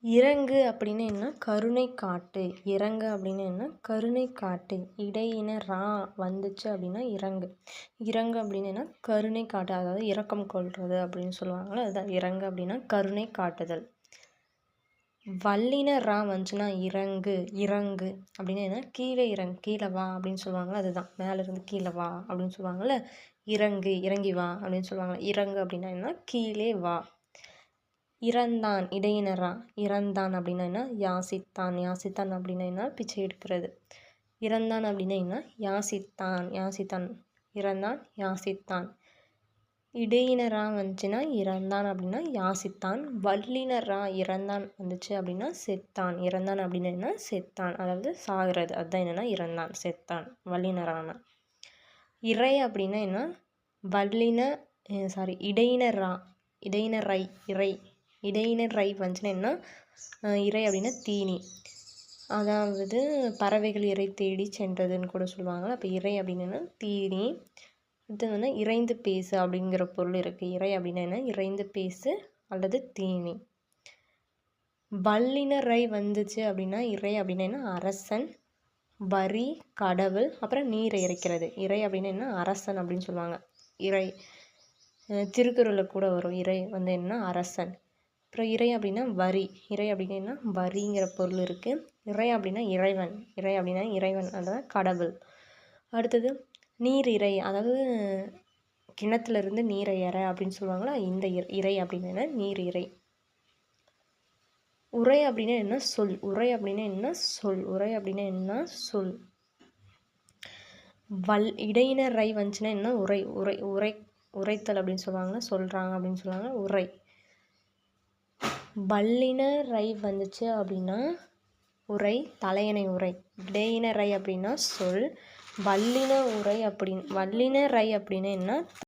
இறங்கு அப்படின்னு என்ன? கருணை காட்டு. இறங்கு அப்படின்னு என்ன? கருணை காட்டு. இடையின ரா வந்துச்சு அப்படின்னா இறங்கு. இறங்கு அப்படின்னு என்ன? கருணை காட்டு. அதாவது இரக்கம் கொள்வது அப்படின்னு சொல்லுவாங்கள்ல, அதுதான் இறங்கு அப்படின்னா கருணை காட்டுதல். வல்லின ரா வந்துச்சுன்னா இறங்கு. இறங்கு அப்படின்னு என்ன? கீழே இறங்கு, கீழே வா அப்படின்னு சொல்லுவாங்கள்ல, அதுதான் மேலேருந்து கீழே வா அப்படின்னு சொல்லுவாங்கள்ல. இறங்கு, இறங்கி வா அப்படின்னு சொல்லுவாங்க. இறங்கு அப்படின்னா என்ன? கீழே வா. இறந்தான் இடையினரா. இறந்தான் அப்படின்னா என்ன? யாசித்தான். யாசித்தான் அப்படின்னா என்ன? பிச்சை எடுக்கிறது. இறந்தான் அப்படின்னா என்ன? யாசித்தான். யாசித்தான். இறந்தான், யாசித்தான். இடையினரா வந்துச்சுன்னா இறந்தான் அப்படின்னா யாசித்தான். வல்லினரா இறந்தான் வந்துச்சு அப்படின்னா செத்தான். இறந்தான் அப்படின்னா என்ன? செத்தான். அதாவது சாகிறது. அதுதான் என்னென்னா இறந்தான், செத்தான். வல்லினரான. இறை அப்படின்னா என்ன? வல்லின இடையினரா. இடையினரை. இறை. இடையினரை வந்துச்சுன்னா என்ன? இறை அப்படின்னா தீனி. அதாவது பறவைகள் இறை தேடி சென்றதுன்னு கூட சொல்லுவாங்க. அப்போ இறை அப்படின்னா தீனி. அடுத்தது வந்து இறைந்து பேசு அப்படிங்கிற பொருள் இருக்குது. இறை அப்படின்னா என்ன? இறைந்து பேசு அல்லது தீனி. வல்லினரை வந்துச்சு அப்படின்னா இறை அப்படின்னா என்ன? அரசன், வரி, கடவுள், அப்புறம் நீரை இறைக்கிறது. இறை அப்படின்னா என்ன? அரசன் அப்படின்னு சொல்லுவாங்க. இறை திருக்குறளில் கூட வரும். இறை வந்து என்ன? அரசன். அப்புறம் இறை அப்படின்னா வரி. இறை அப்படின்னா என்ன? வரிங்கிற பொருள் இருக்குது. இறை அப்படின்னா இறைவன். இறை அப்படின்னா இறைவன், அதாவது கடவுள். அடுத்தது நீர் இறை, அதாவது கிணத்துலேருந்து நீரை இறை அப்படின்னு சொல்லுவாங்களா, இந்த இறை அப்படின்னா என்ன? நீர் இறை. உரை அப்படின்னா என்ன? சொல். உரை அப்படின்னா என்ன? சொல். உரை அப்படின்னா என்ன? சொல். இடையினரை வந்துச்சுன்னா என்ன? உரை. உரை உரை உரைத்தல் அப்படின்னு சொல்லுவாங்க. சொல்கிறாங்க அப்படின்னு சொல்லுவாங்க. உரை. வல்லினரை வந்துச்சு அப்படின்னா உரை, தலையணை உரை. இடையினரை அப்படின்னா சொல். வல்லின ரை அப்படின்னா என்ன?